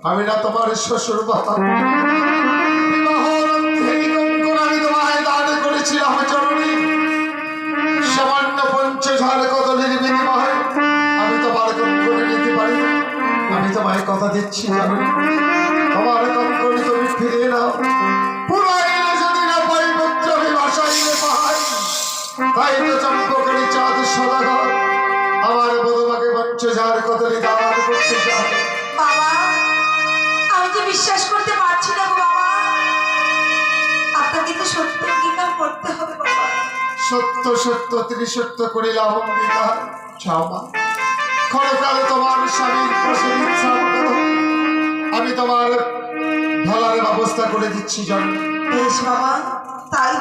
আমি না তোমার শ্বশুর বাবা। আমি তোমায় দান করেছিলাম জননী, সামান্য 50,000 কদলের বিনিময়ে আমি তোমার কঙ্কনে নিতে পারি। আমি তোমায় কথা দিচ্ছি জননী, তোমার কঙ্কনে তুমি ফিরিয়ে নাও। পুরাইলে যদি না পাই পুত্র, আমি ভাসাইলে পাই। তাই তো চম্পকারী চাঁদ সদাগর আমার বধূমাকে 50,000 কদলে দান করতে চায়। বাবা, আমি তো বিশ্বাস করতে পারছি না গো বাবা। আপনাকে তো সত্য অঙ্গীকার করতে হবে বাবা। সত্য সত্য ত্রিসত্য করিলাম অঙ্গীকার। চাওয়া ক্ষণকালে তোমার স্বামীর পাশে বিশ্রাম করো। আমি তোমার ভালার ব্যবস্থা করে দিচ্ছি জন্ম। বেশ বাবা, তাই